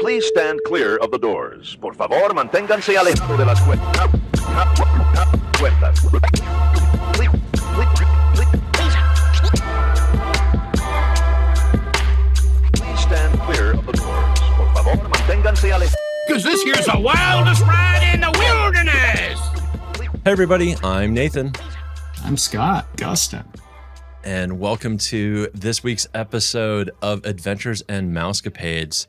Please stand clear of the doors. Por favor, manténganse alejado de las puertas. Please stand clear of the doors. Por favor, manténganse alejado. Because this here's the wildest ride in the wilderness. Hey everybody, I'm Nathan. I'm Scott Gustin. And welcome to this week's episode of Adventures and Mousecapades.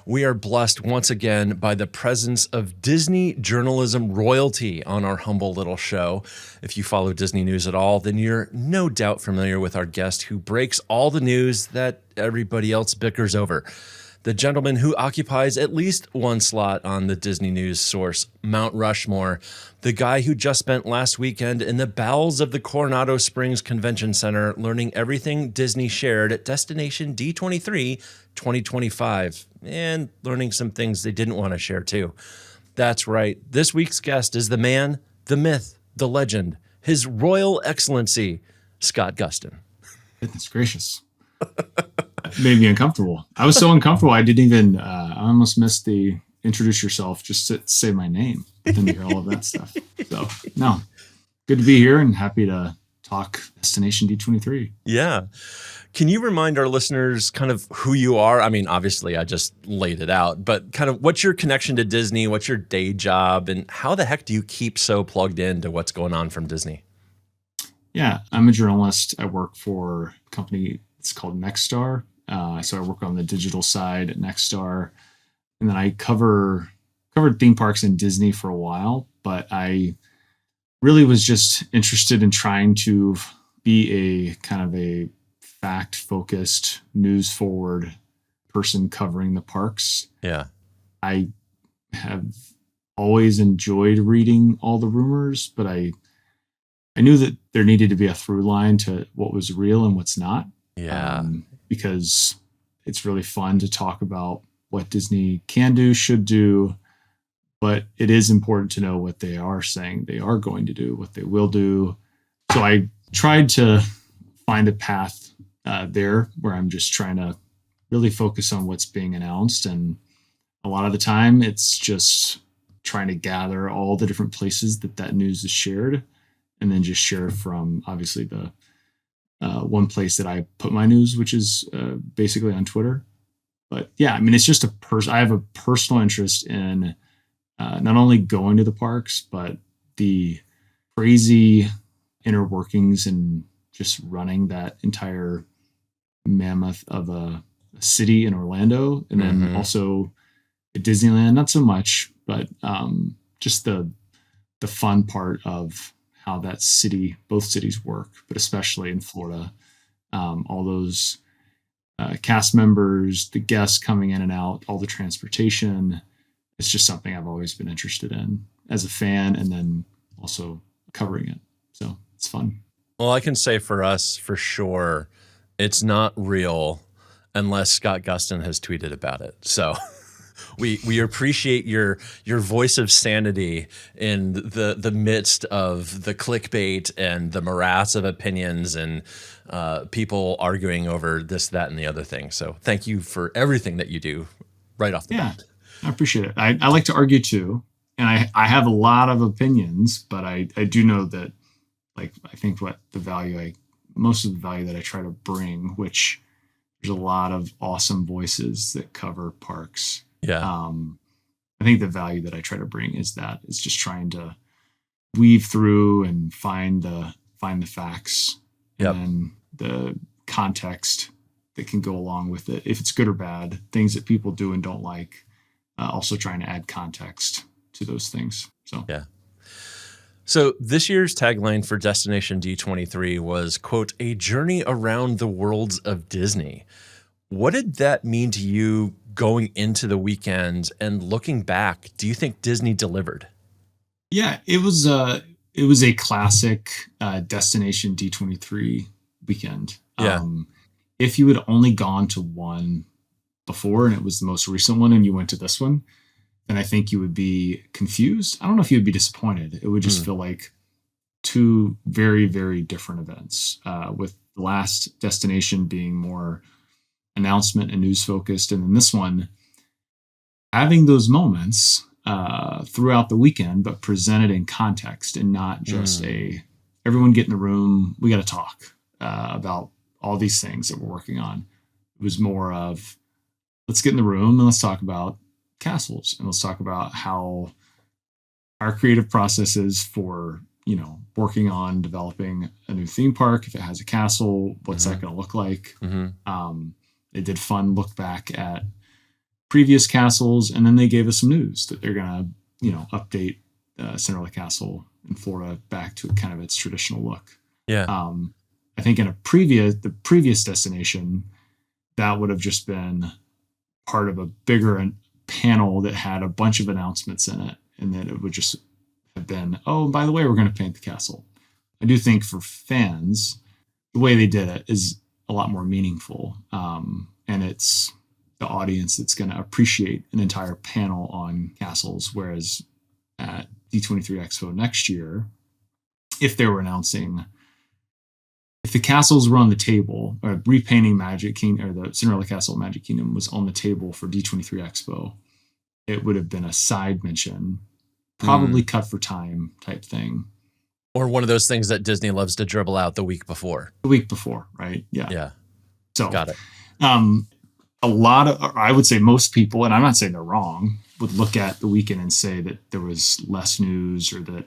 We are blessed once again by the presence of Disney journalism royalty on our humble little show. If you follow Disney news at all, then you're no doubt familiar with our guest who breaks all the news that everybody else bickers over. The gentleman who occupies at least one slot on the Disney news source, Mount Rushmore, the guy who just spent last weekend in the bowels of the Coronado Springs Convention Center learning everything Disney shared at Destination D23 2025, and learning some things they didn't want to share too. That's right. This week's guest is the man, the myth, the legend, His Royal Excellency, Scott Gustin. Goodness gracious. Made me uncomfortable. I was so uncomfortable. I didn't even, I almost missed the introduce yourself, just to say my name. Then hear all of that stuff. So, no, good to be here and happy to talk Destination D23. Yeah. Can you remind our listeners kind of who you are? I mean, obviously I just laid it out, but kind of what's your connection to Disney? What's your day job? And how the heck do you keep so plugged into what's going on from Disney? Yeah, I'm a journalist. I work for a company. It's called Nexstar. So I work on the digital side at Nexstar, and then I covered theme parks and Disney for a while, but I really was just interested in trying to be a kind of a fact-focused, news-forward person covering the parks. Yeah. I have always enjoyed reading all the rumors, but I knew that there needed to be a through line to what was real and what's not. Yeah. Because it's really fun to talk about what Disney can do, should do, but it is important to know what they are saying they are going to do, what they will do. So I tried to find a path there where I'm just trying to really focus on what's being announced. And a lot of the time it's just trying to gather all the different places that news is shared and then just share from obviously the one place that I put my news, which is basically on Twitter. But yeah, I mean, it's just I have a personal interest in not only going to the parks, but the crazy inner workings and just running that entire mammoth of a city in Orlando. And then also at Disneyland, not so much, but just the fun part of how that city, both cities work, but especially in Florida, all those cast members, the guests coming in and out, all the transportation. It's just something I've always been interested in as a fan and then also covering it. So it's fun. Well, I can say for us, for sure, it's not real unless Scott Gustin has tweeted about it. So we appreciate your voice of sanity in the midst of the clickbait and the morass of opinions and people arguing over this, that, and the other thing. So thank you for everything that you do right off the bat. I appreciate it. I like to argue too. And I have a lot of opinions, but I do know that, like, I think most of the value that I try to bring, which there's a lot of awesome voices that cover parks. Yeah. I think the value that I try to bring is just trying to weave through and find the facts and the context that can go along with it. If it's good or bad, things that people do and don't like, also trying to add context to those things. So, yeah. So this year's tagline for Destination D23 was, quote, "A journey around the worlds of Disney." What did that mean to you going into the weekend and looking back? Do you think Disney delivered? Yeah, it was a classic Destination D23 weekend. Yeah. If you had only gone to one before and it was the most recent one and you went to this one, then I think you would be confused. I don't know if you would be disappointed. It would just feel like two very, very different events, with the last destination being more an announcement and news focused. And then this one, having those moments throughout the weekend, but presented in context and not just everyone get in the room, we got to talk about all these things that we're working on. It was more of, let's get in the room and let's talk about castles, and let's talk about how our creative processes for, working on developing a new theme park. If it has a castle, what's that going to look like? They did fun look back at previous castles, and then they gave us some news that they're going to, update Cinderella Castle in Florida back to kind of its traditional look. Yeah. I think in the previous destination, that would have just been part of a bigger panel that had a bunch of announcements in it, and then it would just have been, oh, by the way, we're going to paint the castle. I do think for fans, the way they did it is a lot more meaningful, and it's the audience that's going to appreciate an entire panel on castles, whereas at D23 Expo next year, if they were announcing, if the castles were on the table, or repainting Magic Kingdom, or the Cinderella Castle Magic Kingdom was on the table for D23 Expo, it would have been a side mention, probably cut for time type thing. Or one of those things that Disney loves to dribble out the week before. The week before, right? Yeah. Yeah. So got it. A lot of, I would say most people, and I'm not saying they're wrong, would look at the weekend and say that there was less news, or that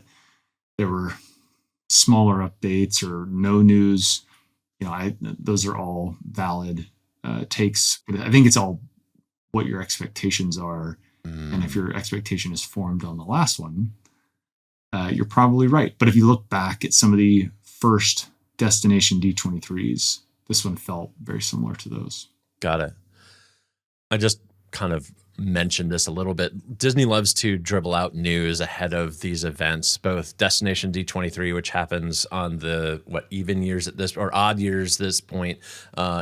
there were smaller updates or no news. Those are all valid takes. But I think it's all what your expectations are. And if your expectation is formed on the last one, you're probably right. But if you look back at some of the first Destination D23s, this one felt very similar to those. Got it. I just kind of mentioned this a little bit. Disney loves to dribble out news ahead of these events, both Destination D23, which happens on the even years at this, or odd years this point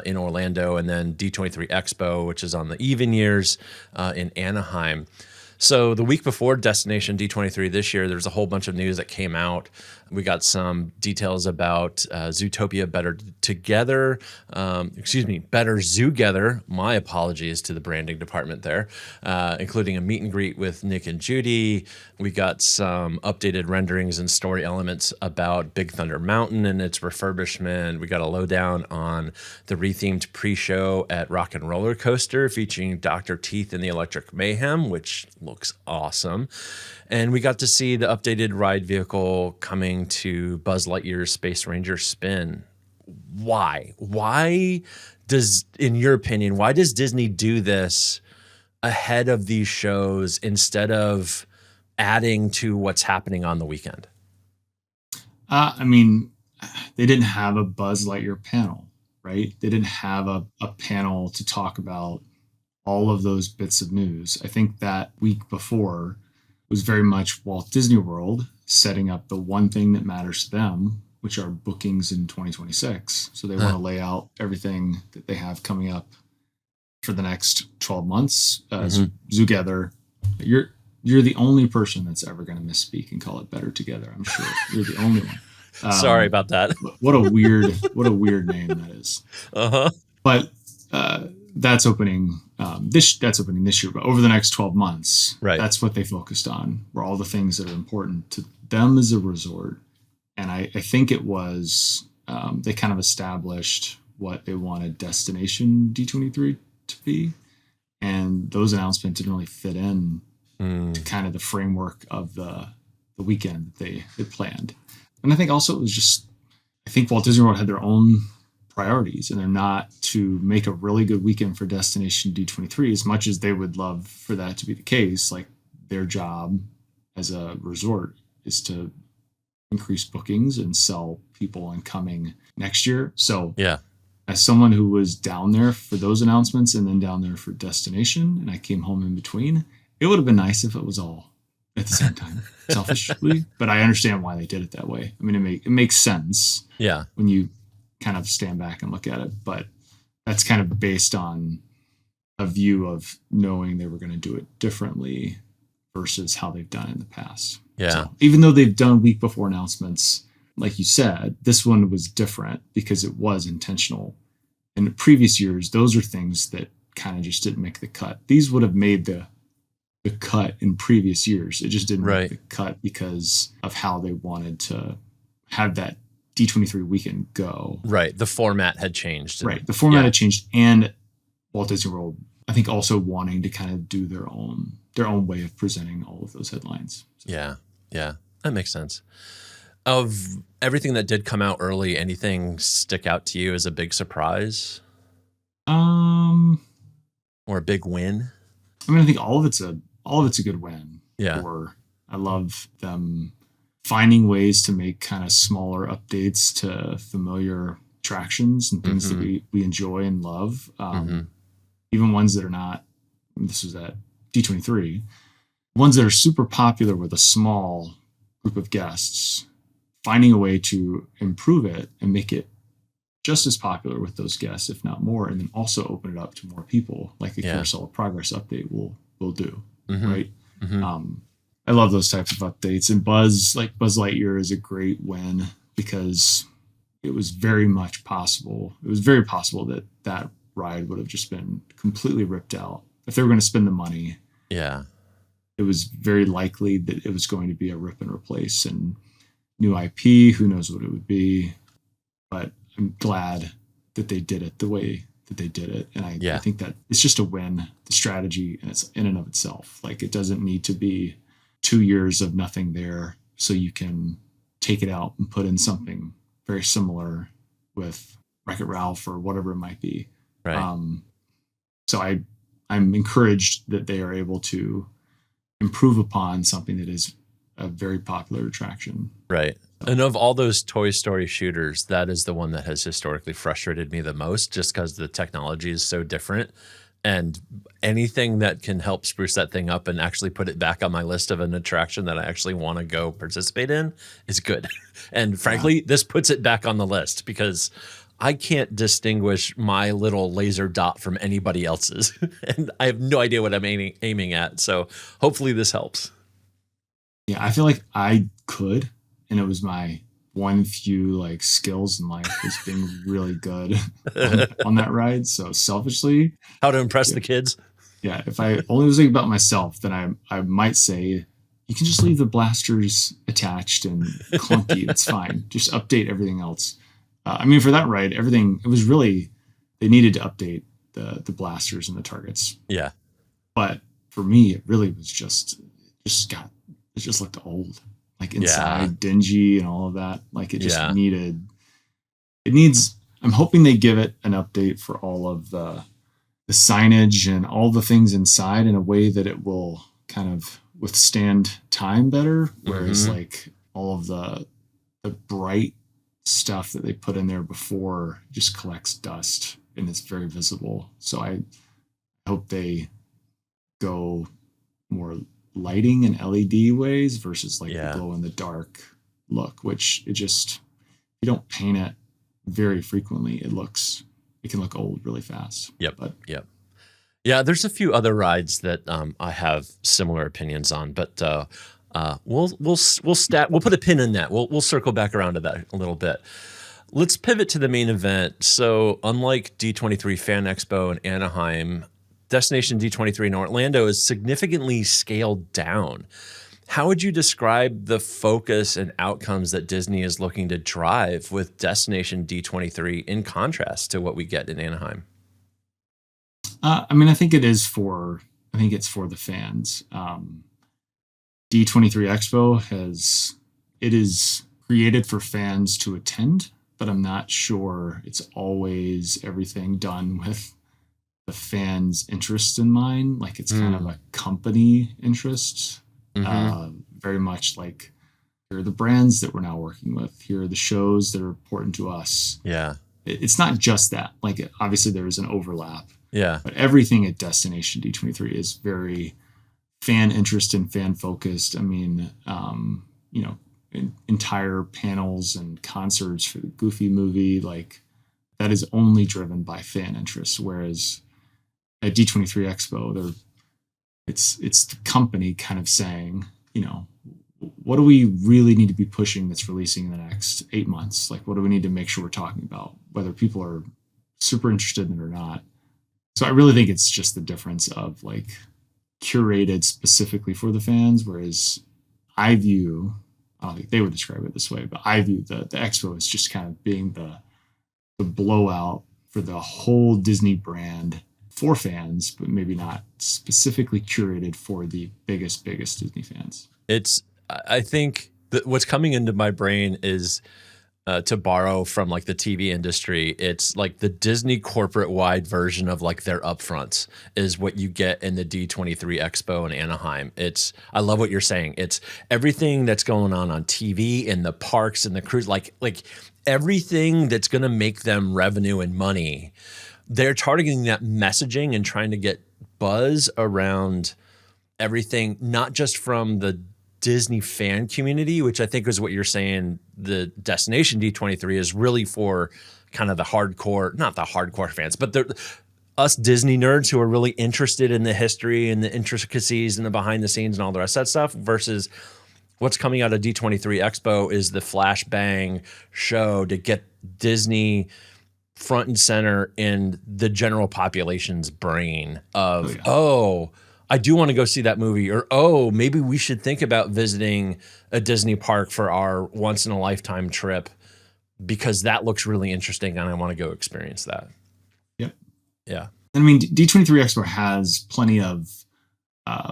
in Orlando, and then D23 Expo, which is on the even years in Anaheim. So the week before Destination D23 this year, there's a whole bunch of news that came out. We got some details about Zootopia Better Better Zoo-gether. My apologies to the branding department there, including a meet and greet with Nick and Judy. We got some updated renderings and story elements about Big Thunder Mountain and its refurbishment. We got a lowdown on the rethemed pre-show at Rock and Roller Coaster featuring Dr. Teeth and the Electric Mayhem, which looks awesome. And we got to see the updated ride vehicle coming to Buzz Lightyear's Space Ranger Spin. Why? In your opinion, why does Disney do this ahead of these shows instead of adding to what's happening on the weekend? They didn't have a Buzz Lightyear panel, right? They didn't have a panel to talk about all of those bits of news. I think that week before was very much Walt Disney World setting up the one thing that matters to them, which are bookings in 2026. So they want to lay out everything that they have coming up for the next 12 months. Zoo-gether, you're the only person that's ever going to misspeak and call it Better Together. I'm sure you're the only one. Sorry about that. What a weird name that is. But that's opening this year. But over the next 12 months, right, that's what they focused on, were all the things that are important to them as a resort. And I think it was they kind of established what they wanted Destination D23 to be, and those announcements didn't really fit in to kind of the framework of the weekend that they planned. And I think also it was just, I think Walt Disney World had their own priorities, and they're not to make a really good weekend for Destination D23 as much as they would love for that to be the case. Like, their job as a resort is to increase bookings and sell people on coming next year. So yeah, as someone who was down there for those announcements and then down there for Destination, and I came home in between, it would have been nice if it was all at the same time, selfishly, but I understand why they did it that way. I mean, it makes sense. Yeah, when you kind of stand back and look at it, but that's kind of based on a view of knowing they were going to do it differently versus how they've done it in the past. Yeah. So even though they've done week before announcements, like you said, this one was different because it was intentional in previous years, those are things that kind of just didn't make the cut. These would have made the cut in previous years. It just didn't make the cut because of how they wanted to have that D23 weekend go. Right. The format had changed. Right. The format had changed, and Walt Disney World, I think, also wanting to kind of do their own way of presenting all of those headlines. So. Yeah. Yeah. That makes sense. Of everything that did come out early, anything stick out to you as a big surprise? Or a big win? I mean, I think all of it's a good win. Yeah. I love them finding ways to make kind of smaller updates to familiar attractions and things that we enjoy and love. Even ones that are not, this was at D23, ones that are super popular with a small group of guests, finding a way to improve it and make it just as popular with those guests, if not more, and then also open it up to more people, like the Carousel of Progress update will do, right? I love those types of updates, and Buzz Lightyear is a great win because it was very much possible. It was very possible that ride would have just been completely ripped out if they were going to spend the money. Yeah, it was very likely that it was going to be a rip and replace and new IP. Who knows what it would be, but I'm glad that they did it the way that they did it. And I think that it's just a win, the strategy in and of itself. Like, it doesn't need to be 2 years of nothing there so you can take it out and put in something very similar with Wreck-It Ralph or whatever it might be. Right. So I'm encouraged that they are able to improve upon something that is a very popular attraction. Right. And of all those Toy Story shooters, that is the one that has historically frustrated me the most, just because the technology is so different. And anything that can help spruce that thing up and actually put it back on my list of an attraction that I actually want to go participate in is good. And frankly, this puts it back on the list because I can't distinguish my little laser dot from anybody else's. And I have no idea what I'm aiming at. So hopefully this helps. Yeah, I feel like I could, and it was my one few skills in life was being really good on that ride. So selfishly, how to impress the kids. Yeah, if I only was thinking about myself, then I might say you can just leave the blasters attached and clunky. It's fine. Just update everything else. I mean, for that ride, everything, it was really, they needed to update the blasters and the targets. Yeah. But for me, it really was it just looked old. Like inside, dingy and all of that. Like it just I'm hoping they give it an update for all of the signage and all the things inside in a way that it will kind of withstand time better. Whereas all of the bright stuff that they put in there before just collects dust and it's very visible. So I hope they go more lighting and LED ways versus the glow in the dark look, which it just, you don't paint it very frequently. It can look old really fast. Yeah. There's a few other rides that I have similar opinions on, but we'll put a pin in that. We'll circle back around to that a little bit. Let's pivot to the main event. So unlike D23 Fan Expo in Anaheim, Destination D23 in Orlando is significantly scaled down. How would you describe the focus and outcomes that Disney is looking to drive with Destination D23 in contrast to what we get in Anaheim? I think it's for the fans. D23 Expo is created for fans to attend, but I'm not sure it's always everything done with the fans' interest in mind. Like it's kind of a company interest. Very much like, here are the brands that we're now working with. Here are the shows that are important to us. Yeah. It's not just that. Obviously there is an overlap. Yeah. But everything at Destination D23 is very fan interest and fan focused. I mean, entire panels and concerts for the Goofy movie, that is only driven by fan interest. Whereas at D23 Expo, it's the company kind of saying, what do we really need to be pushing that's releasing in the next 8 months? What do we need to make sure we're talking about? Whether people are super interested in it or not. So I really think it's just the difference of like curated specifically for the fans, whereas I don't think they would describe it this way, but I view the expo as just kind of being the blowout for the whole Disney brand for fans, but maybe not specifically curated for the biggest Disney fans. I think that what's coming into my brain is to borrow from like the TV industry. It's like the Disney corporate wide version of like their upfronts is what you get in the D23 Expo in Anaheim. I love what you're saying. It's everything that's going on TV and the parks and the cruise, like everything that's going to make them revenue and money. They're targeting that messaging and trying to get buzz around everything, not just from the Disney fan community, which I think is what you're saying. The Destination D23 is really for kind of the hardcore, not the hardcore fans, but us Disney nerds who are really interested in the history and the intricacies and the behind the scenes and all the rest of that stuff, versus what's coming out of D23 Expo is the flashbang show to get Disney front and center in the general population's brain of, I do want to go see that movie, or, maybe we should think about visiting a Disney park for our once in a lifetime trip because that looks really interesting and I want to go experience that. Yep. Yeah. I mean, D23 Expo has plenty of,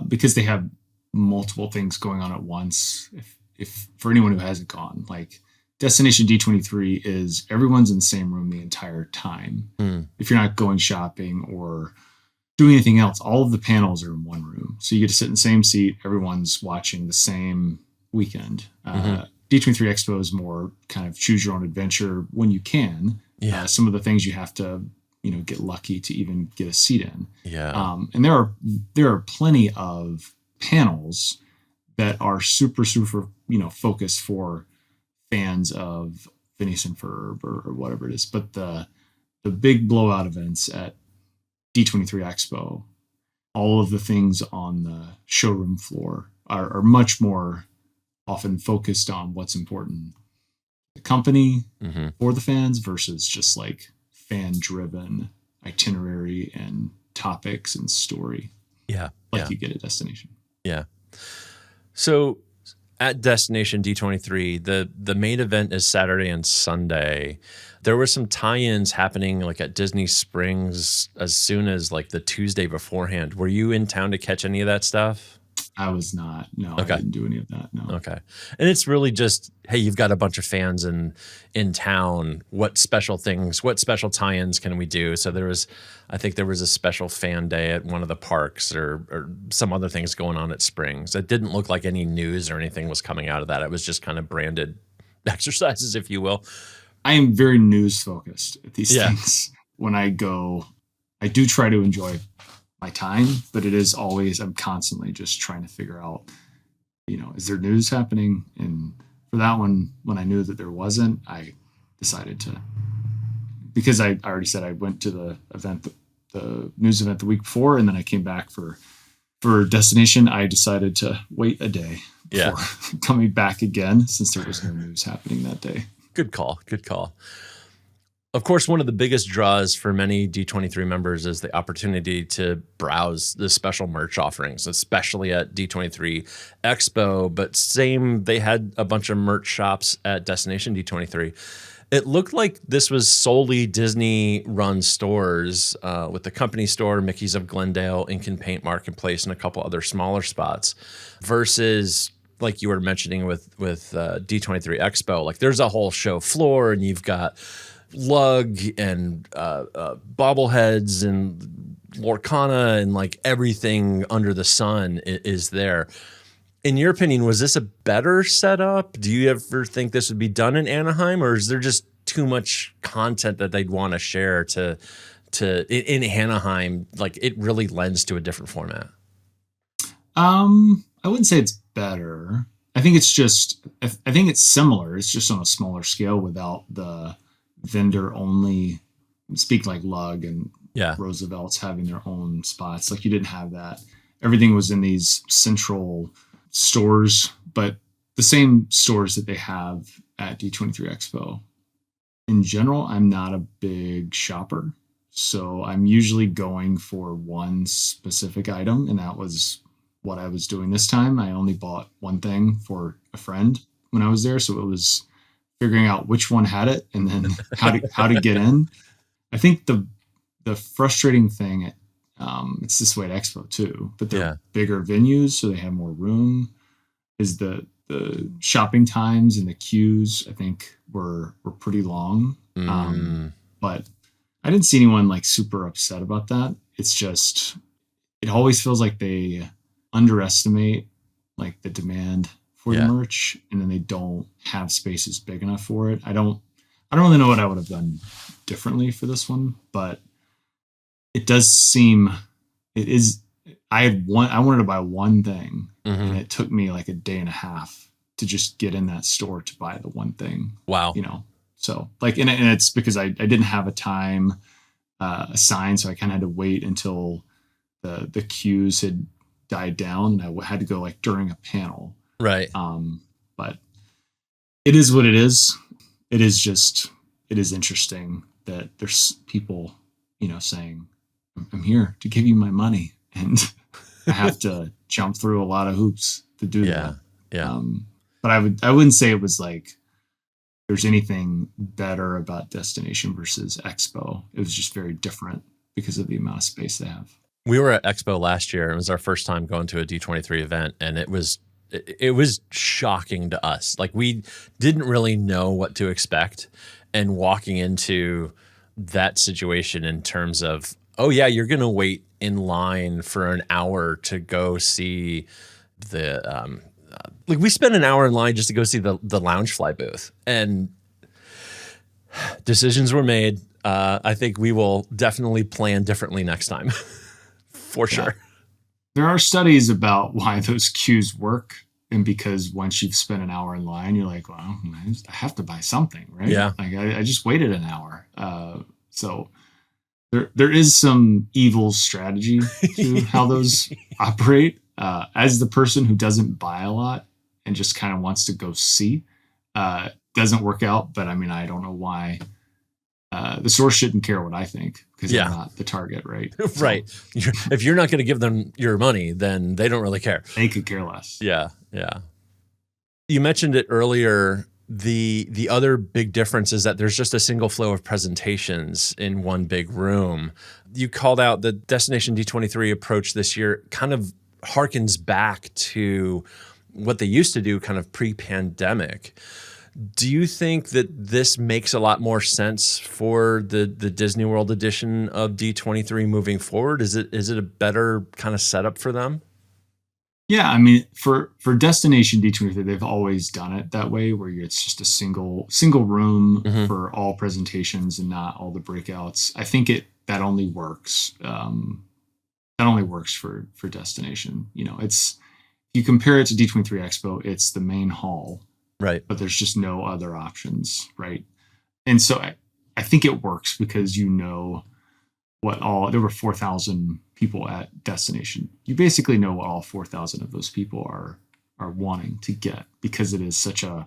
because they have multiple things going on at once. If for anyone who hasn't gone, like Destination D23 is everyone's in the same room the entire time. If you're not going shopping or doing anything else, all of the panels are in one room. So you get to sit in the same seat. Everyone's watching the same weekend. D23 Expo is more kind of choose your own adventure when you can. Yeah. Some of the things you have to, get lucky to even get a seat in. Yeah. And there are plenty of panels that are super, focused for fans of Phineas and Ferb or whatever it is. But the big blowout events at D23 Expo, all of the things on the showroom floor are much more often focused on what's important. The company or the fans versus just like fan-driven itinerary and topics and story. Yeah. You get at Destination. Yeah. So at Destination D23, the main event is Saturday and Sunday. There were some tie-ins happening like at Disney Springs as soon as like the Tuesday beforehand. Were you in town to catch any of that stuff? I was not. No, Okay. I didn't do any of that. No. Okay. And it's really just, hey, you've got a bunch of fans in town. What special tie-ins can we do? So I think there was a special fan day at one of the parks or some other things going on at Springs. It didn't look like any news or anything was coming out of that. It was just kind of branded exercises, if you will. I am very news focused at these things. When I go, I do try to enjoy my time, but it is always, I'm constantly just trying to figure out, is there news happening? And for that one, when I knew that there wasn't, I decided to, because I already said I went to the event, the news event the week before, and then I came back for Destination. I decided to wait a day before coming back again, since there was no news happening that day. Good call. Of course, one of the biggest draws for many D23 members is the opportunity to browse the special merch offerings, especially at D23 Expo. But they had a bunch of merch shops at Destination D23. It looked like this was solely Disney-run stores with the company store, Mickey's of Glendale, Ink and Paint Marketplace, and a couple other smaller spots versus, like you were mentioning with D23 Expo, like there's a whole show floor and you've got lug and bobbleheads and Lorcana and like everything under the sun is there. In your opinion, was this a better setup? Do you ever think this would be done in Anaheim, or is there just too much content that they'd want to share in Anaheim? Like it really lends to a different format. I wouldn't say it's better. I think it's similar. It's just on a smaller scale without the vendor only speak like Lug and Roosevelt's having their own spots. Like you didn't have that. Everything was in these central stores, but the same stores that they have at D23 Expo. In general, I'm not a big shopper. So I'm usually going for one specific item, and that was what I was doing this time. I only bought one thing for a friend when I was there, so it was figuring out which one had it and then how to get in. I think the frustrating thing, it's this way at Expo too, but they're bigger venues, so they have more room. Is the shopping times and the queues, I think, were pretty long. But I didn't see anyone like super upset about that. It's just, it always feels like they underestimate like the demand for the merch, and then they don't have spaces big enough for it. I don't really know what I would have done differently for this one, but it does seem, it is, I wanted to buy one thing, and it took me like a day and a half to just get in that store to buy the one thing. Wow. You know, so like, and it's because I didn't have a time assigned, so I kind of had to wait until the queues had died down, and I had to go like during a panel. Right. But it is what it is. It is interesting that there's people, you know, saying, I'm here to give you my money, and I have to jump through a lot of hoops to do that. Yeah. But I wouldn't say it was like there's anything better about Destination versus Expo. It was just very different because of the amount of space they have. We were at Expo last year. It was our first time going to a D23 event, and it was shocking to us. Like, we didn't really know what to expect, and walking into that situation in terms of, oh yeah, you're going to wait in line for an hour to go see the like, we spent an hour in line just to go see the Loungefly booth, and decisions were made. I think we will definitely plan differently next time. For sure. There are studies about why those queues work, and because once you've spent an hour in line, you're like, well, I have to buy something, right? Yeah. Like I just waited an hour. So there is some evil strategy to how those operate. As the person who doesn't buy a lot and just kind of wants to go see, doesn't work out. But I mean, I don't know why. The source shouldn't care what I think, because I'm not the target, right? So, right. If you're not going to give them your money, then they don't really care. They could care less. Yeah. You mentioned it earlier. The other big difference is that there's just a single flow of presentations in one big room. You called out the Destination D23 approach this year kind of harkens back to what they used to do kind of pre-pandemic. Do you think that this makes a lot more sense for the Disney World edition of D23 moving forward? Is it a better kind of setup for them? Yeah, I mean, for Destination D23, they've always done it that way, where it's just a single room for all presentations and not all the breakouts. I think that only works. That only works for Destination. You know, if you compare it to D23 Expo, it's the main hall. Right. But there's just no other options, right? And so I think it works because you know there were 4,000 people at Destination. You basically know what all 4,000 of those people are wanting to get, because it is such a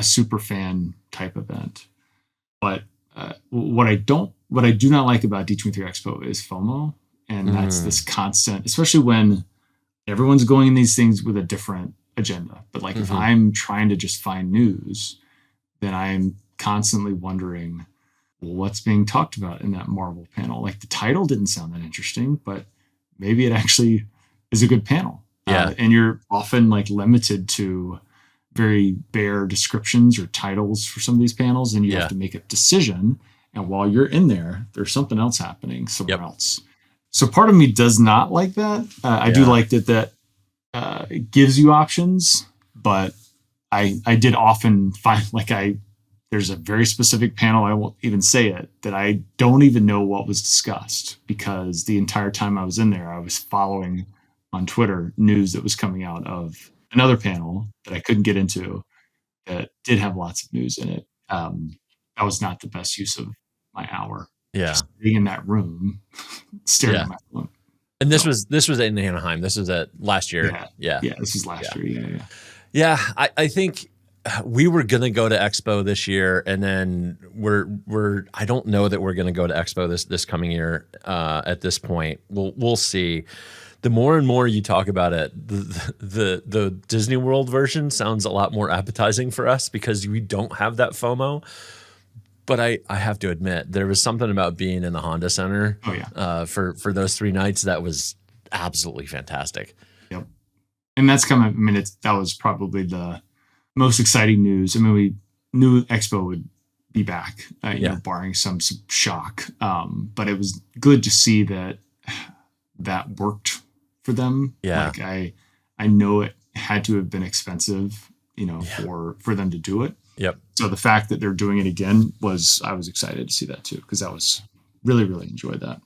super fan type event. But what I do not like about D23 Expo is FOMO, and that's this constant, especially when everyone's going in these things with a different agenda. But like, if I'm trying to just find news, then I'm constantly wondering, well, what's being talked about in that Marvel panel? Like, the title didn't sound that interesting, but maybe it actually is a good panel. Yeah. And you're often like limited to very bare descriptions or titles for some of these panels, and you have to make a decision. And while you're in there, there's something else happening somewhere else. So part of me does not like that. I do like that it gives you options, but I did often find there's a very specific panel, I won't even say it, that I don't even know what was discussed, because the entire time I was in there, I was following on Twitter news that was coming out of another panel that I couldn't get into that did have lots of news in it. That was not the best use of my hour. Yeah. Just being in that room, staring at my phone. And this was in Anaheim. This was at last year. Yeah, this was last year. Yeah. Yeah, I think we were gonna go to Expo this year, and then I don't know that we're gonna go to Expo this coming year. At this point, we'll see. The more and more you talk about it, the Disney World version sounds a lot more appetizing for us because we don't have that FOMO. But I have to admit, there was something about being in the Honda Center for those 3 nights that was absolutely fantastic. Yep. And that's coming. I mean, that was probably the most exciting news. I mean, we knew Expo would be back, you know, barring some shock. But it was good to see that worked for them. Yeah. Like I know it had to have been expensive, you know, for them to do it. Yep. So the fact that they're doing it again I was excited to see that too, because that was really, really enjoyed that.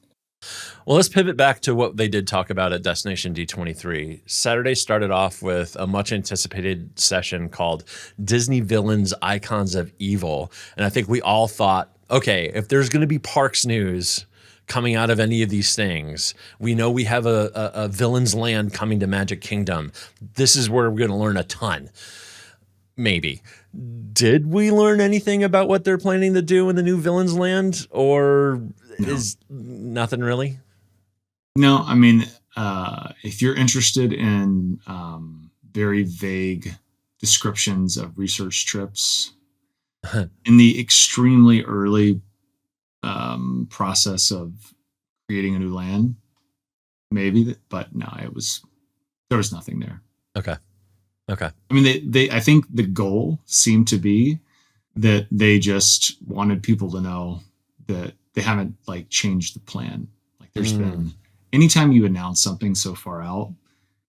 Well, let's pivot back to what they did talk about at Destination D23. Saturday started off with a much anticipated session called Disney Villains Icons of Evil. And I think we all thought, okay, if there's going to be parks news coming out of any of these things, we know we have a Villains Land coming to Magic Kingdom. This is where we're going to learn a ton. Maybe. Did we learn anything about what they're planning to do in the new Villains Land, or is nothing really? No, I mean, if you're interested in very vague descriptions of research trips in the extremely early process of creating a new land, maybe, but no, there was nothing there. Okay. I mean, I think the goal seemed to be that they just wanted people to know that they haven't like changed the plan. Like there's been, anytime you announce something so far out,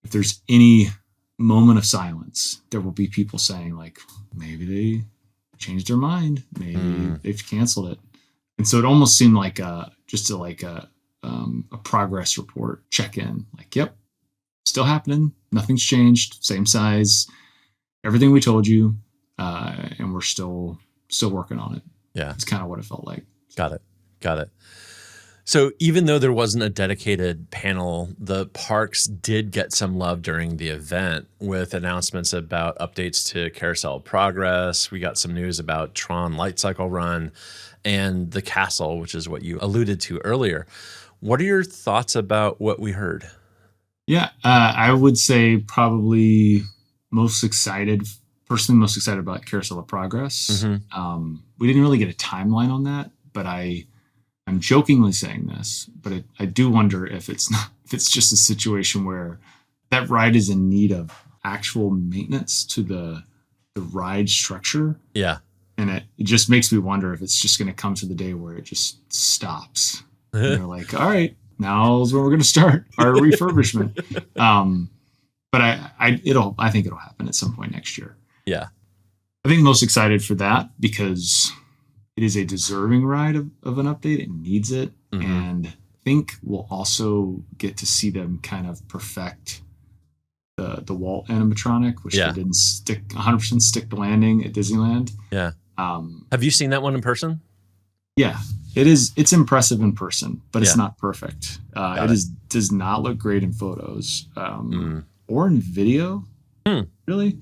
if there's any moment of silence, there will be people saying like, maybe they changed their mind. Maybe they've canceled it. And so it almost seemed like a progress report check-in. Like, yep, still happening. Nothing's changed. Same size. Everything we told you, and we're still working on it. Yeah, it's kind of what it felt like. Got it. So even though there wasn't a dedicated panel, the parks did get some love during the event with announcements about updates to Carousel Progress. We got some news about Tron Light Cycle Run and the castle, which is what you alluded to earlier. What are your thoughts about what we heard? Yeah, I would say probably most excited about Carousel of Progress. We didn't really get a timeline on that, but I'm jokingly saying this, but I do wonder if it's just a situation where that ride is in need of actual maintenance to the ride structure. Yeah. And it just makes me wonder if it's just going to come to the day where it just stops. And they're like, all right, now's where we're going to start our refurbishment. But I think it'll happen at some point next year. Yeah. I think most excited for that because it is a deserving ride of an update. It needs it. And I think we'll also get to see them kind of perfect the Walt animatronic, which they didn't 100% stick the landing at Disneyland. Yeah. Have you seen that one in person? Yeah, it's impressive in person, but it's not perfect. Does not look great in photos or in video, really.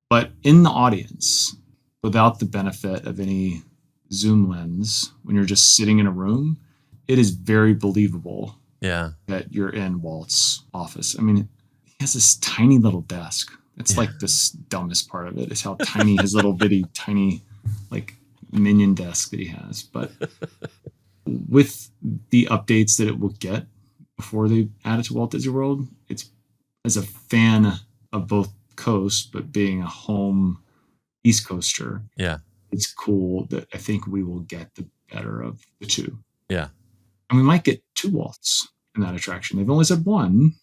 But in the audience, without the benefit of any zoom lens, when you're just sitting in a room, it is very believable that you're in Walt's office. I mean, he has this tiny little desk. It's like this dumbest part of it is how tiny his little bitty tiny like minion desk that he has. But with the updates that it will get before they add it to Walt Disney World, it's, as a fan of both coasts, but being a home East Coaster, it's cool that I think we will get the better of the two. Yeah. And we might get 2 Walts in that attraction. They've only said 1.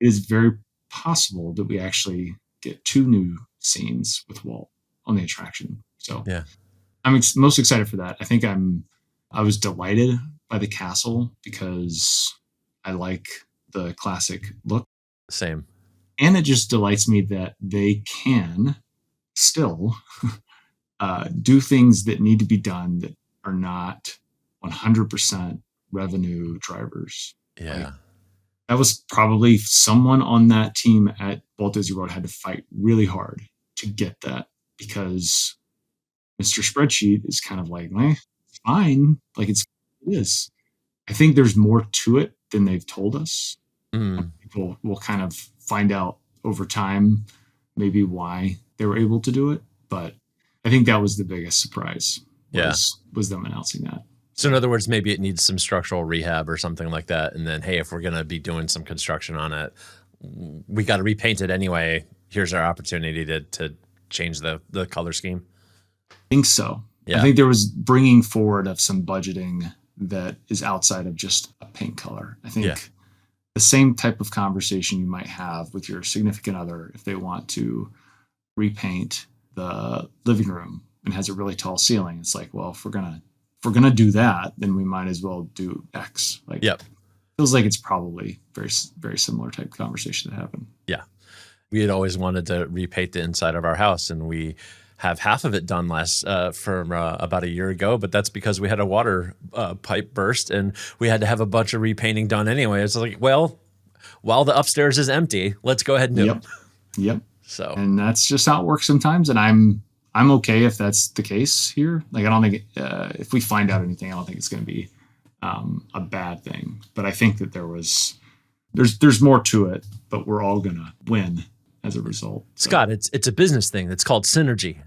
It is very possible that we actually get 2 new scenes with Walt on the attraction. So I'm most excited for that. I think I was delighted by the castle because I like the classic look. Same. And it just delights me that they can still do things that need to be done that are not 100% revenue drivers. Yeah. Like, that was probably someone on that team at Walt Disney World had to fight really hard to get that because Mr. Spreadsheet is kind of like, it's fine. Like it is. I think there's more to it than they've told us. People will kind of find out over time maybe why they were able to do it. But I think that was the biggest surprise was them announcing that. So in other words, maybe it needs some structural rehab or something like that. And then, hey, if we're going to be doing some construction on it, we got to repaint it anyway. Here's our opportunity to change the color scheme. I think so. Yeah. I think there was bringing forward of some budgeting that is outside of just a paint color. I think the same type of conversation you might have with your significant other if they want to repaint the living room and has a really tall ceiling. It's like, well, if we're gonna do that, then we might as well do X. Like, feels like it's probably very, very similar type of conversation to happen. Yeah, we had always wanted to repaint the inside of our house, and we have half of it done from about a year ago, but that's because we had a water pipe burst and we had to have a bunch of repainting done anyway. It's like, well, while the upstairs is empty, let's go ahead and do it. Yep. So, and that's just how it works sometimes. And I'm okay if that's the case here. Like, I don't think if we find out anything, I don't think it's going to be a bad thing. But I think that there's more to it, but we're all going to win as a result. Scott, it's a business thing. It's called synergy.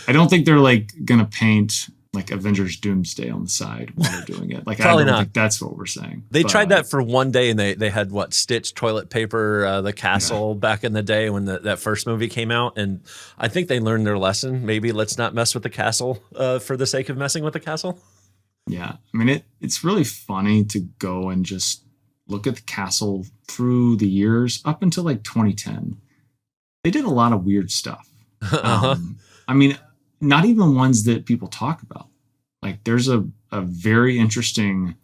I don't think they're like gonna paint like Avengers Doomsday on the side while they're doing it. Like, Probably I don't not. think that's what we're saying. They tried that for one day, and they had stitched toilet paper, the castle back in the day when that first movie came out, and I think they learned their lesson. Maybe let's not mess with the castle for the sake of messing with the castle. Yeah, I mean it's really funny to go and just look at the castle through the years up until like 2010. They did a lot of weird stuff. I mean, not even ones that people talk about. Like, there's a very interesting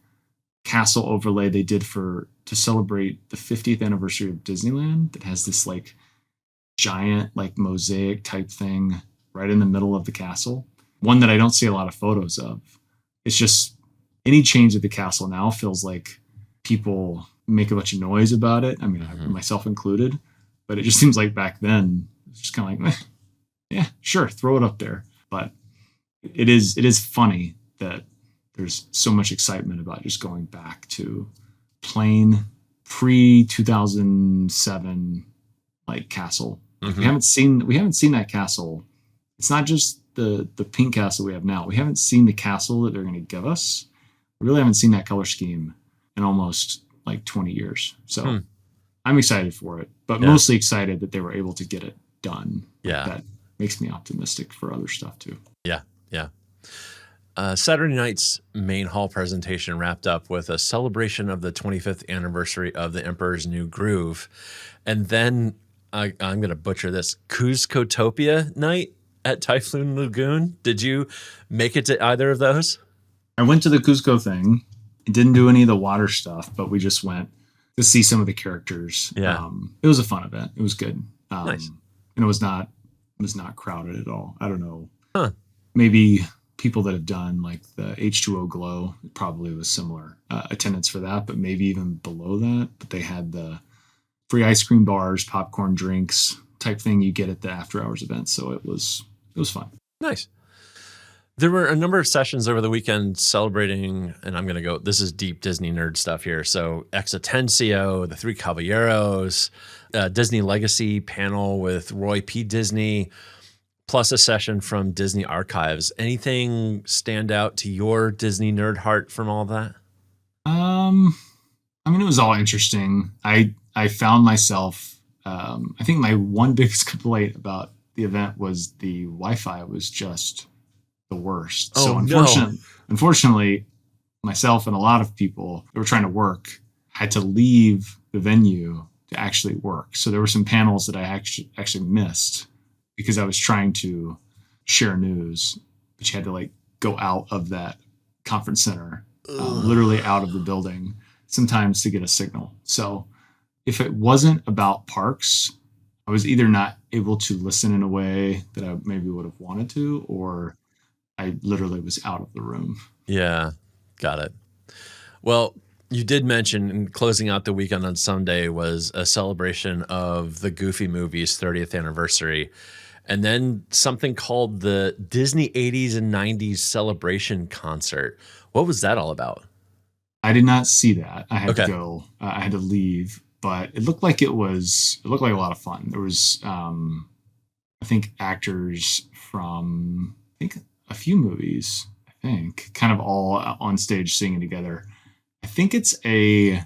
castle overlay they did to celebrate the 50th anniversary of Disneyland that has this like giant like mosaic type thing right in the middle of the castle. One that I don't see a lot of photos of. It's just any change at the castle now feels like people make a bunch of noise about it. I mean, myself included, but it just seems like back then it's just kind of like, yeah, sure, throw it up there. But it is funny that there's so much excitement about just going back to plain pre-2007 like castle. We haven't seen that castle. It's not just the pink castle we have now. We haven't seen the castle that they're going to give us. We really haven't seen that color scheme in almost like 20 years. So I'm excited for it, but mostly excited that they were able to get it done. Yeah. That makes me optimistic for other stuff too. Yeah. Yeah. Saturday night's main hall presentation wrapped up with a celebration of the 25th anniversary of the Emperor's New Groove. And then I'm going to butcher this, Zootopia night at Typhoon Lagoon. Did you make it to either of those? I went to the Cusco thing. It didn't do any of the water stuff, but we just went to see some of the characters. Yeah. It was a fun event. It was good. Nice. And it was not crowded at all. I don't know. Huh. Maybe people that have done like the H2O Glow, it probably was similar attendance for that, but maybe even below that. But they had the free ice cream bars, popcorn drinks type thing you get at the after hours event. So it was fun. Nice. There were a number of sessions over the weekend celebrating, and I'm going to go, this is deep Disney nerd stuff here. So Exitencio, the Three Caballeros, Disney Legacy panel with Roy P. Disney, plus a session from Disney Archives. Anything stand out to your Disney nerd heart from all of that? I mean, it was all interesting. I found myself, I think my one biggest complaint about the event was the Wi-Fi was just the worst. Oh, so unfortunately, myself and a lot of people that were trying to work had to leave the venue to actually work. So there were some panels that I actually missed because I was trying to share news, but you had to like go out of that conference center, literally out of the building sometimes to get a signal. So if it wasn't about parks, I was either not able to listen in a way that I maybe would have wanted to, or I literally was out of the room. Yeah, got it. Well, You did mention in closing out the weekend on Sunday was a celebration of the Goofy movie's 30th anniversary. And then something called the Disney 80s and 90s celebration concert. What was that all about? I did not see that. I had Okay. to go. I had to leave, but it looked like a lot of fun. There was, I think, actors from a few movies. Kind of all on stage singing together. I think you'd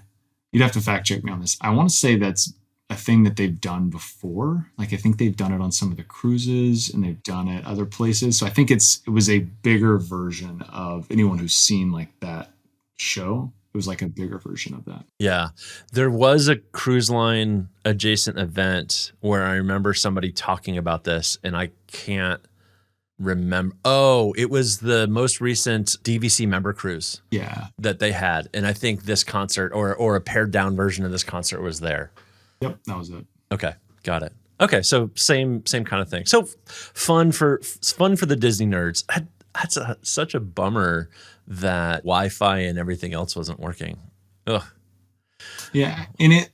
have to fact check me on this. I want to say that's a thing that they've done before. Like, I think they've done it on some of the cruises and they've done it other places. So I think it was a bigger version of anyone who's seen like that show. It was like a bigger version of that. Yeah. There was a cruise line adjacent event where I remember somebody talking about this and I can't remember. Oh, it was the most recent DVC member cruise. Yeah. That they had. And I think this concert or a pared down version of this concert was there. Yep, that was it. Okay, got it. Okay, so same kind of thing. So fun for the Disney nerds. That's such a bummer that Wi-Fi and everything else wasn't working. Ugh. Yeah, and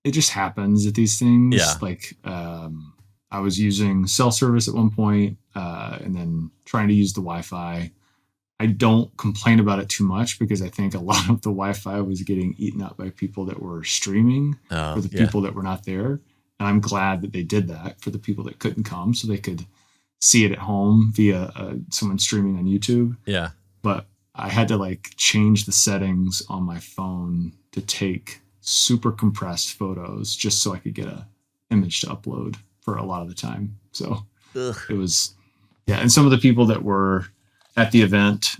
it just happens at these things. Yeah. Like I was using cell service at one point, and then trying to use the Wi-Fi. I don't complain about it too much because I think a lot of the Wi-Fi was getting eaten up by people that were streaming for the people that were not there. And I'm glad that they did that for the people that couldn't come so they could see it at home via someone streaming on YouTube. Yeah. But I had to like change the settings on my phone to take super compressed photos just so I could get a image to upload for a lot of the time. So it was, and some of the people that were at the event,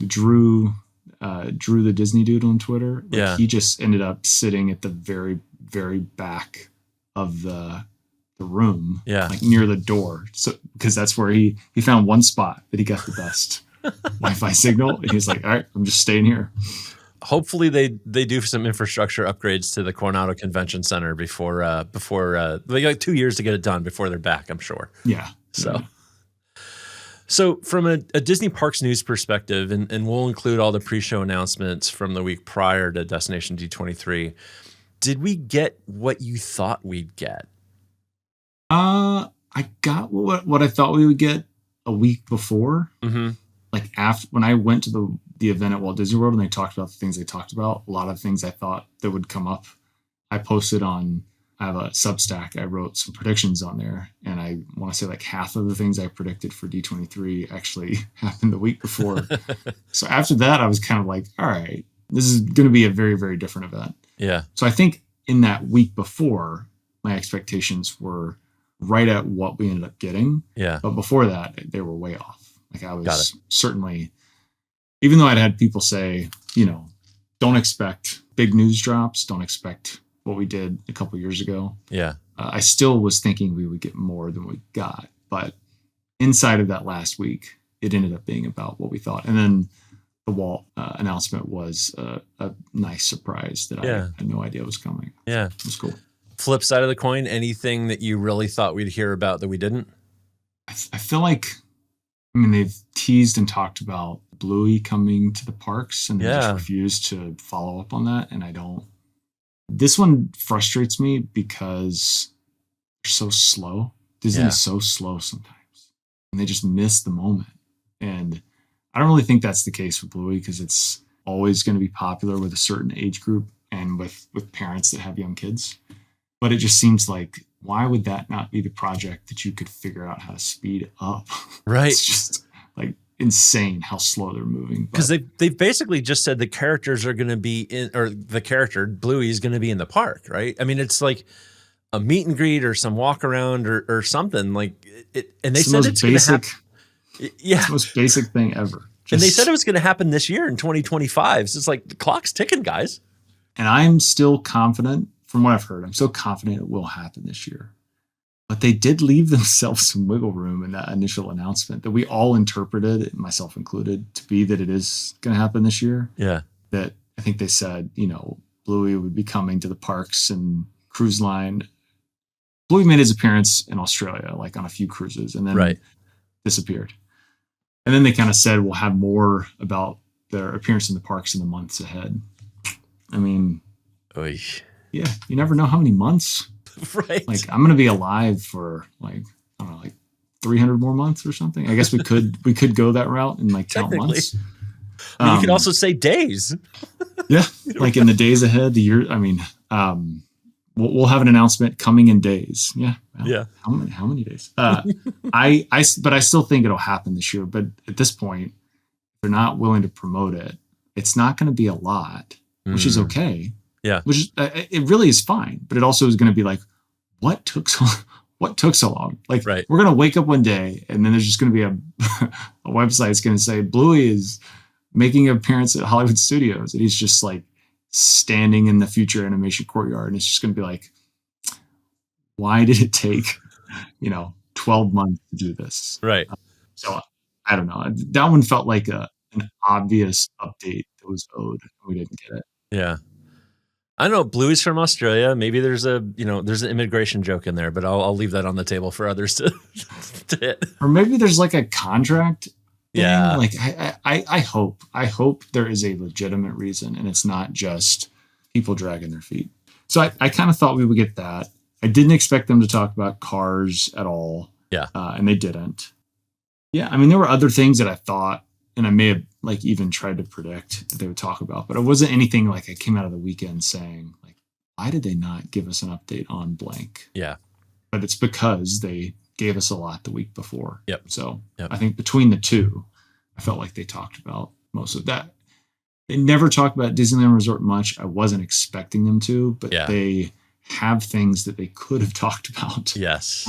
Drew the Disney dude on Twitter. Like, he just ended up sitting at the very, very back of the room, like near the door. So because that's where he found one spot that he got the best Wi-Fi signal, and he's like, all right, I'm just staying here. Hopefully they do some infrastructure upgrades to the Coronado Convention Center before they got 2 years to get it done before they're back, I'm sure. Yeah. So from a Disney Parks news perspective, and we'll include all the pre-show announcements from the week prior to Destination D23, did we get what you thought we'd get? I got what I thought we would get a week before. Mm-hmm. Like after when I went to the event at Walt Disney World and they talked about the things they talked about, a lot of things I thought that would come up. I have a Substack. I wrote some predictions on there, and I want to say like half of the things I predicted for D23 actually happened the week before. So after that, I was kind of like, all right, this is going to be a very, very different event. Yeah. So I think in that week before, my expectations were right at what we ended up getting. Yeah. But before that, they were way off. Like I was certainly, even though I'd had people say, don't expect big news drops, don't expect what we did a couple years ago. Yeah. I still was thinking we would get more than we got. But inside of that last week, it ended up being about what we thought. And then the Walt announcement was a nice surprise that I had no idea was coming. Yeah. It was cool. Flip side of the coin, anything that you really thought we'd hear about that we didn't? I feel like, they've teased and talked about Bluey coming to the parks, and they just refused to follow up on that. And this one frustrates me because they're so slow. Disney is so slow sometimes, and they just miss the moment. And I don't really think that's the case with Bluey because it's always going to be popular with a certain age group and with parents that have young kids. But it just seems like, why would that not be the project that you could figure out how to speed up? Right. It's just like insane how slow they're moving. Because they've basically just said the characters are going to be in, or the character Bluey is going to be in the park, right? I mean, it's like a meet and greet or some walk around or something like it. And they said it's going to happen. Yeah, it's the most basic thing ever. And they said it was going to happen this year in 2025. So it's like the clock's ticking, guys. And I'm still confident. From what I've heard, I'm so confident it will happen this year. But they did leave themselves some wiggle room in that initial announcement that we all interpreted, myself included, to be that it is going to happen this year. Yeah. That I think they said, Bluey would be coming to the parks and cruise line. Bluey made his appearance in Australia, like on a few cruises, and then disappeared. And then they kind of said, we'll have more about their appearance in the parks in the months ahead. I mean, Oy. yeah, you never know how many months. Right. Like, I'm going to be alive for like, I don't know, like 300 more months or something. I guess we could go that route and like count months. I mean, you could also say days. Yeah, like in the days ahead, the year. I mean, we'll have an announcement coming in days. Yeah. Well, Yeah. How many days? But I still think it'll happen this year. But at this point, if they're not willing to promote it, it's not going to be a lot, which is okay. Yeah. Which is, it really is fine. But it also is going to be like, what took so long? Like, right. We're going to wake up one day and then there's just going to be a website that's going to say Bluey is making an appearance at Hollywood Studios. And he's just like standing in the future animation courtyard. And it's just going to be like, why did it take, 12 months to do this? Right. So I don't know. That one felt like an obvious update that was owed. We didn't get it. Yeah. I don't know. Bluey's from Australia. Maybe there's there's an immigration joke in there, but I'll leave that on the table for others to hit. Or maybe there's like a contract thing. Yeah. Like I hope there is a legitimate reason and it's not just people dragging their feet. So I kind of thought we would get that. I didn't expect them to talk about cars at all. Yeah. And they didn't. Yeah. I mean, there were other things that I thought, and I may have like even tried to predict that they would talk about, but it wasn't anything like I came out of the weekend saying like, why did they not give us an update on blank? Yeah. But it's because they gave us a lot the week before. Yep. So Yep. I think between the two, I felt like they talked about most of that. They never talked about Disneyland Resort much. I wasn't expecting them to, but they have things that they could have talked about. Yes.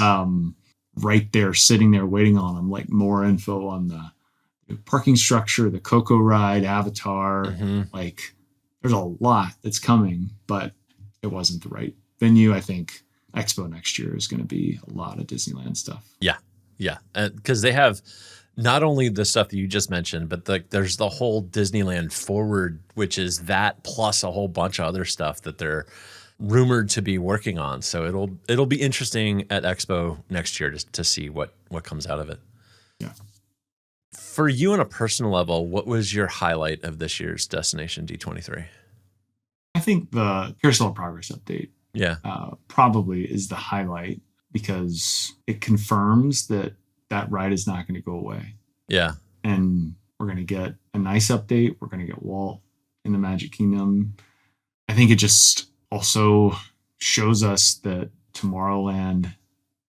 Right there, sitting there waiting on them, like more info on the parking structure, the Coco ride, Avatar. Mm-hmm. Like there's a lot that's coming, but it wasn't the right venue. I think Expo next year is going to be a lot of Disneyland stuff. Yeah. Yeah. Because they have not only the stuff that you just mentioned, but there's the whole Disneyland Forward, which is that plus a whole bunch of other stuff that they're rumored to be working on. So it'll be interesting at Expo next year to see what comes out of it. Yeah. For you on a personal level, what was your highlight of this year's Destination D23? I think the Carousel of Progress update probably is the highlight because it confirms that ride is not going to go away. Yeah. And we're going to get a nice update. We're going to get Walt in the Magic Kingdom. I think it just also shows us that Tomorrowland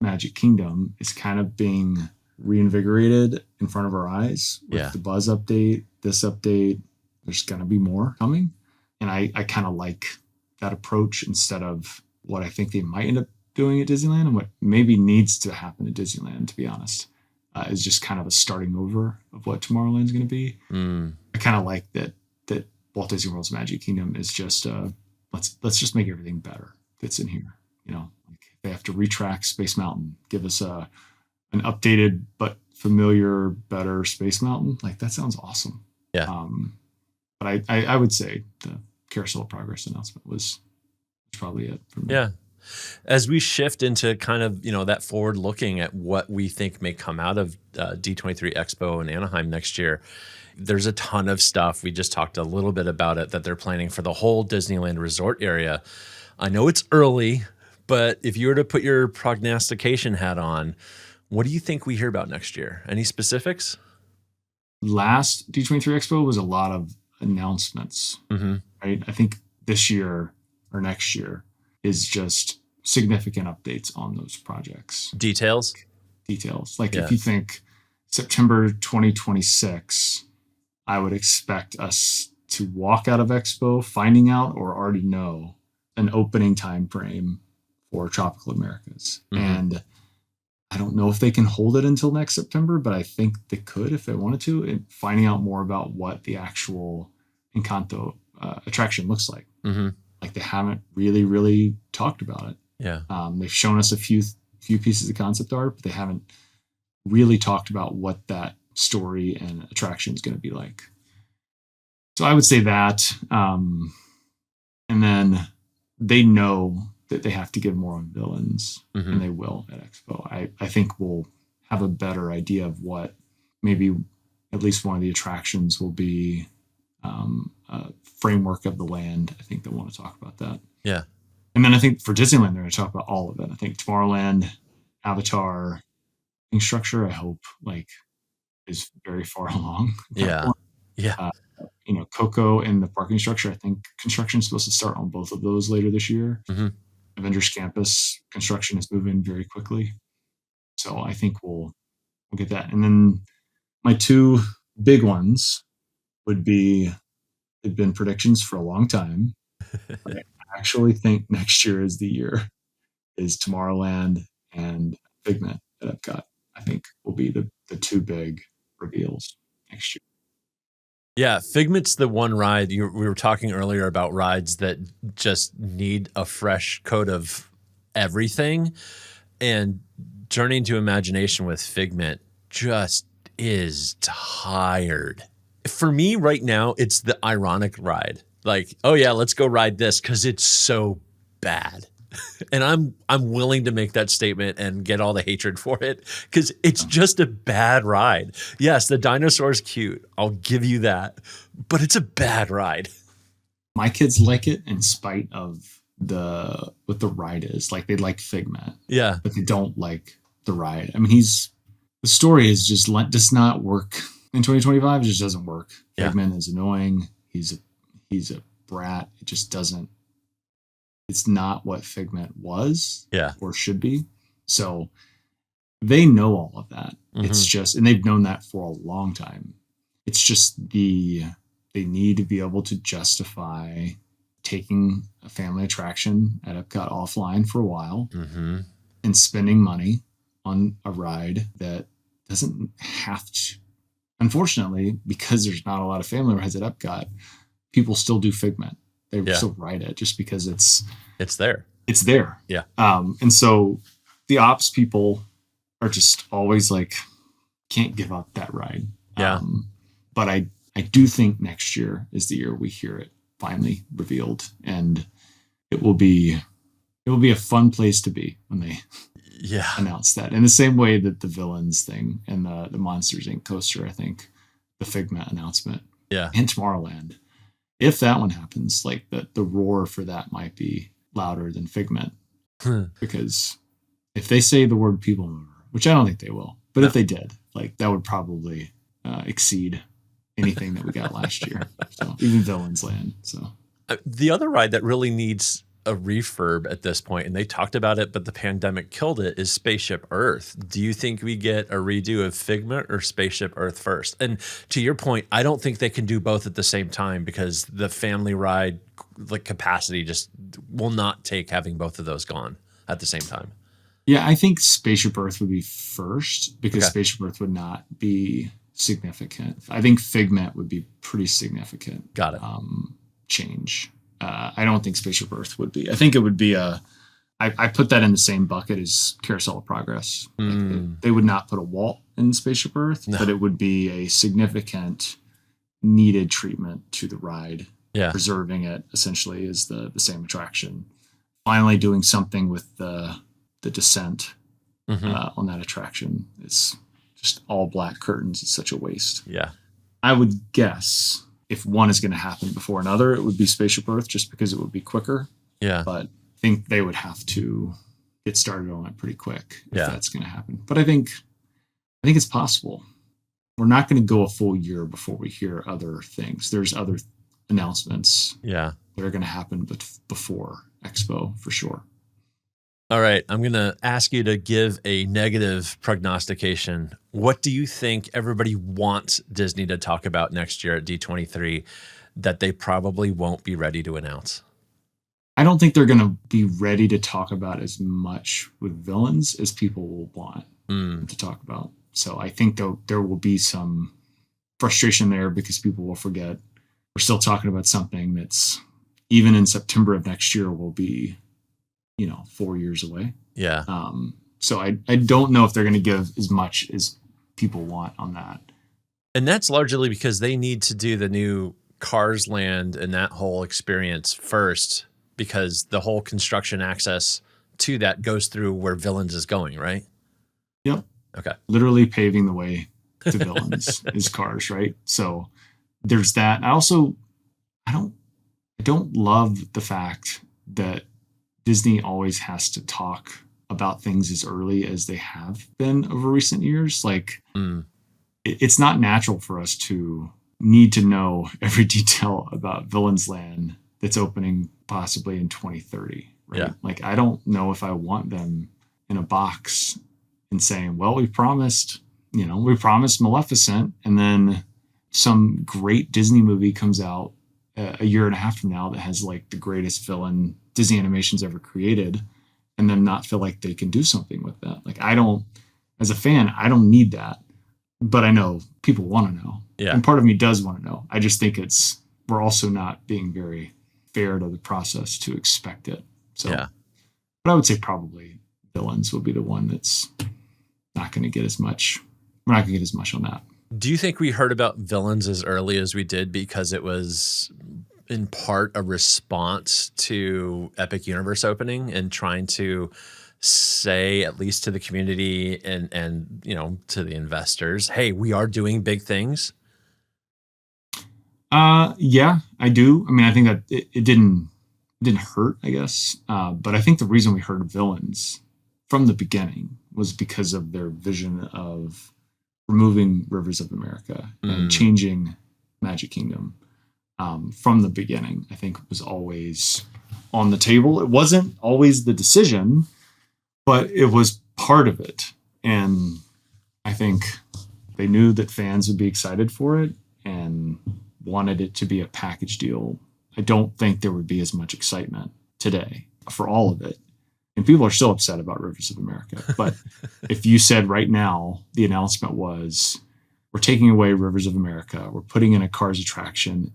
Magic Kingdom is kind of being reinvigorated in front of our eyes with the Buzz update, this update. There's going to be more coming. And I kind of like that approach instead of what I think they might end up doing at Disneyland and what maybe needs to happen at Disneyland, to be honest, is just kind of a starting over of what Tomorrowland's going to be. I kind of like that Walt Disney World's Magic Kingdom is just let's just make everything better that's in here. Like they have to retrack Space Mountain, give us an updated but familiar, better Space Mountain. Like that sounds awesome. Yeah. But I would say the Carousel of Progress announcement was probably it for me. Yeah. As we shift into kind of, that forward looking at what we think may come out of D23 Expo in Anaheim next year, there's a ton of stuff. We just talked a little bit about it that they're planning for the whole Disneyland Resort area. I know it's early, but if you were to put your prognostication hat on, what do you think we hear about next year? Any specifics? Last D23 Expo was a lot of announcements, right? I think this year or next year is just significant updates on those projects. Details. Like if you think September 2026, I would expect us to walk out of Expo finding out or already know an opening time frame for Tropical Americas. And I don't know if they can hold it until next September, but I think they could if they wanted to, and finding out more about what the actual Encanto attraction looks like. Like they haven't really talked about it. Yeah. They've shown us a few pieces of concept art, but they haven't really talked about what that story and attraction is going to be like. So I would say that. And then they know that they have to give more on villains, and they will at Expo. I think we'll have a better idea of what maybe at least one of the attractions will be framework of the land. I think they want to talk about that. Yeah. And then I think for Disneyland, they're going to talk about all of it. I think Tomorrowland, Avatar, structure, I hope, like, is very far along. Yeah. Yeah. Coco and the parking structure, I think construction is supposed to start on both of those later this year. Mm-hmm. Avengers Campus construction is moving very quickly. So I think we'll get that. And then my two big ones would be, they've been predictions for a long time. But I actually think next year is the year, is Tomorrowland and Figment at Epcot. I think will be the two big reveals next year. Yeah, Figment's the one ride. We were talking earlier about rides that just need a fresh coat of everything. And Journey into Imagination with Figment just is tired. For me right now, it's the ironic ride. Like, oh yeah, let's go ride this because it's so bad. And I'm willing to make that statement and get all the hatred for it because it's just a bad ride. Yes, the dinosaur's cute. I'll give you that. But it's a bad ride. My kids like it in spite of what the ride is. Like, they like Figment. Yeah. But they don't like the ride. I mean, the story is just does not work in 2025. It just doesn't work. Yeah. Figment is annoying. He's a brat. It just doesn't. It's not what Figment was, or should be. So they know all of that. Mm-hmm. It's just, and they've known that for a long time. It's just they need to be able to justify taking a family attraction at Epcot offline for a while, mm-hmm. and spending money on a ride that doesn't have to. Unfortunately, because there's not a lot of family rides at Epcot, people still do Figment. They still ride it just because it's there. It's there. Yeah. And so the ops people are just always like, can't give up that ride. Yeah. But I do think next year is the year we hear it finally revealed, and it will be a fun place to be when they announce that. In the same way that the Villains thing and the Monsters Inc. coaster, I think the Figment announcement, and Tomorrowland. If that one happens, like the roar for that might be louder than Figment, because if they say the word people mover, which I don't think they will, but if they did, like, that would probably exceed anything that we got last year. So even Villains Land. So the other ride that really needs a refurb at this point, and they talked about it, but the pandemic killed it, is Spaceship Earth. Do you think we get a redo of Figment or Spaceship Earth first? And to your point, I don't think they can do both at the same time because the family ride, like, capacity just will not take having both of those gone at the same time. Yeah, I think Spaceship Earth would be first because Spaceship Earth would not be significant. I think Figment would be pretty significant. Got it. Change. I don't think Spaceship Earth would be. I think it would be I put that in the same bucket as Carousel of Progress. Like, they would not put a Walt in Spaceship Earth, but it would be a significant needed treatment to the ride. Yeah. Preserving it essentially is the same attraction. Finally doing something with the descent on that attraction. It's just all black curtains. It's such a waste. Yeah. I would guess if one is going to happen before another, it would be Spaceship Earth, just because it would be quicker. Yeah. But I think they would have to get started on it pretty quick if that's going to happen. But I think it's possible. We're not going to go a full year before we hear other things. There's other announcements that are going to happen before Expo for sure. All right. I'm going to ask you to give a negative prognostication. What do you think everybody wants Disney to talk about next year at D23 that they probably won't be ready to announce? I don't think they're going to be ready to talk about as much with Villains as people will want to talk about. So I think there will be some frustration there because people will forget we're still talking about something that's even in September of next year will be 4 years away. Yeah. So I don't know if they're going to give as much as people want on that. And that's largely because they need to do the new Cars Land and that whole experience first, because the whole construction access to that goes through where Villains is going, right? Yep. Okay. Literally paving the way to Villains is Cars, right? So there's that. I don't love the fact that Disney always has to talk about things as early as they have been over recent years. Like, it's not natural for us to need to know every detail about Villain's Land that's opening possibly in 2030. Right? Yeah. Like, I don't know if I want them in a box and saying, well, we promised Maleficent, and then some great Disney movie comes out a year and a half from now that has like the greatest villain Disney Animation's ever created, and then not feel like they can do something with that. Like, as a fan, I don't need that, but I know people want to know. Yeah. And part of me does want to know. I just think we're also not being very fair to the process to expect it. So, yeah. But I would say probably Villains will be the one that's not going to get as much. We're not going to get as much on that. Do you think we heard about Villains as early as we did because it was in part a response to Epic Universe opening and trying to say, at least to the community and to the investors, hey, we are doing big things? Yeah, I do. I mean, I think that it didn't hurt, I guess. But I think the reason we heard Villains from the beginning was because of their vision of removing Rivers of America and changing Magic Kingdom. From the beginning, I think it was always on the table. It wasn't always the decision, but it was part of it. And I think they knew that fans would be excited for it and wanted it to be a package deal. I don't think there would be as much excitement today for all of it. And people are still upset about Rivers of America. But if you said right now, the announcement was, we're taking away Rivers of America, we're putting in a Cars attraction,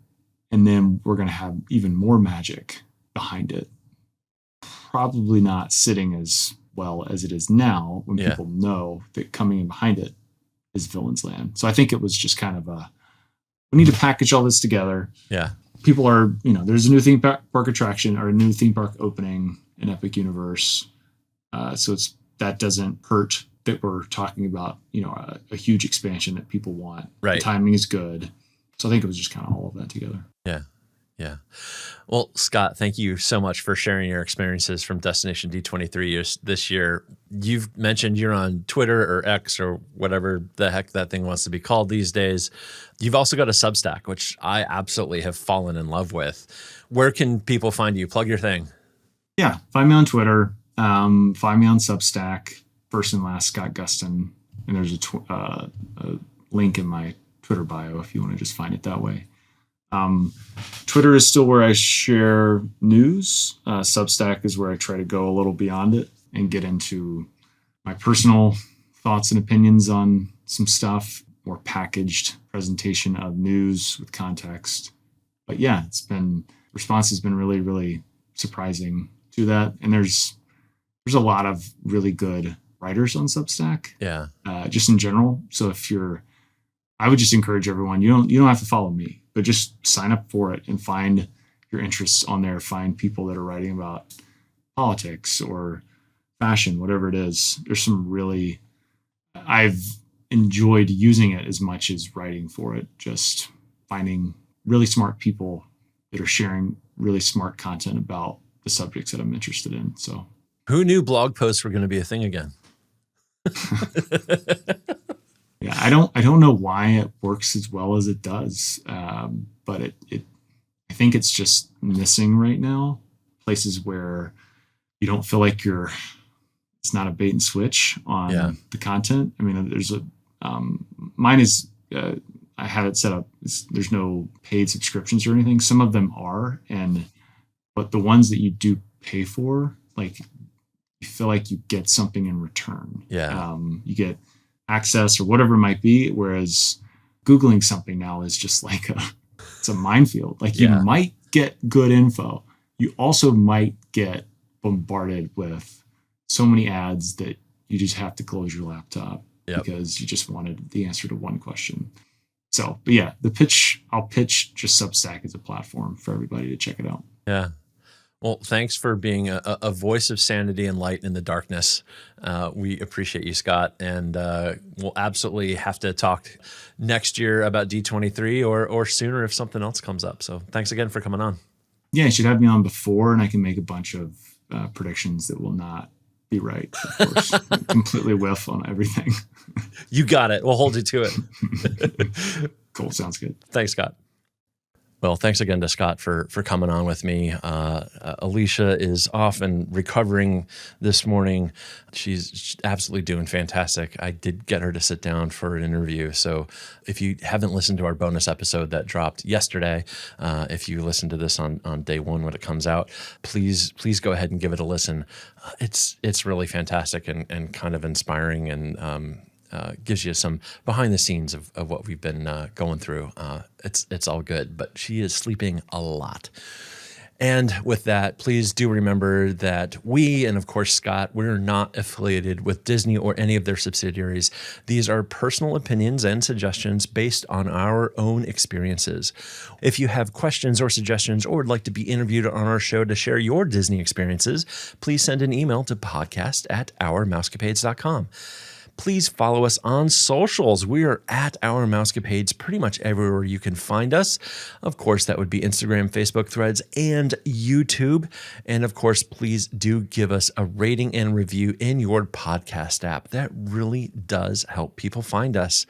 and then we're going to have even more magic behind it. Probably not sitting as well as it is now when people know that coming in behind it is Villain's Land. So I think it was just kind of we need to package all this together. Yeah. People are, there's a new theme park attraction or a new theme park opening in Epic Universe. So that doesn't hurt that we're talking about, a huge expansion that people want. Right. The timing is good. So I think it was just kind of all of that together. Yeah. Yeah. Well, Scott, thank you so much for sharing your experiences from Destination D23 this year. You've mentioned you're on Twitter or X or whatever the heck that thing wants to be called these days. You've also got a Substack, which I absolutely have fallen in love with. Where can people find you? Plug your thing. Yeah. Find me on Twitter. Find me on Substack, first and last Scott Gustin. And there's a link in my Twitter bio if you want to just find it that way. Twitter is still where I share news. Substack is where I try to go a little beyond it and get into my personal thoughts and opinions on some stuff, more packaged presentation of news with context. But yeah, response has been really, really surprising to that. And there's a lot of really good writers on Substack. Yeah. Just in general. So I would just encourage everyone, you don't have to follow me, but just sign up for it and find your interests on there. Find people that are writing about politics or fashion, whatever it is. There's I've enjoyed using it as much as writing for it, just finding really smart people that are sharing really smart content about the subjects that I'm interested in. So who knew blog posts were going to be a thing again? Yeah, I don't know why it works as well as it does, but I think it's just missing right now. Places where you don't feel like it's not a bait and switch on the content. I mean, there's mine is I have it set up. There's no paid subscriptions or anything. Some of them are, but the ones that you do pay for, like, you feel like you get something in return. Yeah, you get access or whatever it might be, whereas Googling something now is just like it's a minefield. Like, you might get good info. You also might get bombarded with so many ads that you just have to close your laptop because you just wanted the answer to one question. So, but yeah, I'll pitch just Substack as a platform for everybody to check it out. Yeah. Well, thanks for being a voice of sanity and light in the darkness. We appreciate you, Scott, and we'll absolutely have to talk next year about D23 or sooner if something else comes up. So thanks again for coming on. Yeah, you should have me on before, and I can make a bunch of predictions that will not be right, of course. Completely whiff on everything. You got it. We'll hold you to it. Cool. Sounds good. Thanks, Scott. Well, thanks again to Scott for coming on with me. Alicia is off and recovering this morning. She's absolutely doing fantastic. I did get her to sit down for an interview. So if you haven't listened to our bonus episode that dropped yesterday, if you listen to this on day one when it comes out, please go ahead and give it a listen. It's really fantastic and kind of inspiring and gives you some behind the scenes of what we've been going through. It's all good, but she is sleeping a lot. And with that, please do remember that we, and of course Scott, we're not affiliated with Disney or any of their subsidiaries. These are personal opinions and suggestions based on our own experiences. If you have questions or suggestions or would like to be interviewed on our show to share your Disney experiences, please send an email to podcast@ourmousecapades.com. Please follow us on socials. We are at Our Mousecapades pretty much everywhere you can find us. Of course, that would be Instagram, Facebook, Threads, and YouTube. And of course, please do give us a rating and review in your podcast app. That really does help people find us.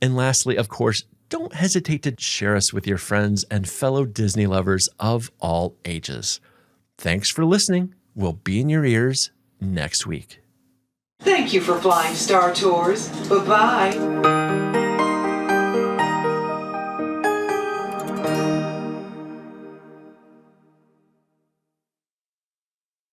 And lastly, of course, don't hesitate to share us with your friends and fellow Disney lovers of all ages. Thanks for listening. We'll be in your ears next week. Thank you for flying Star Tours. Bye-bye.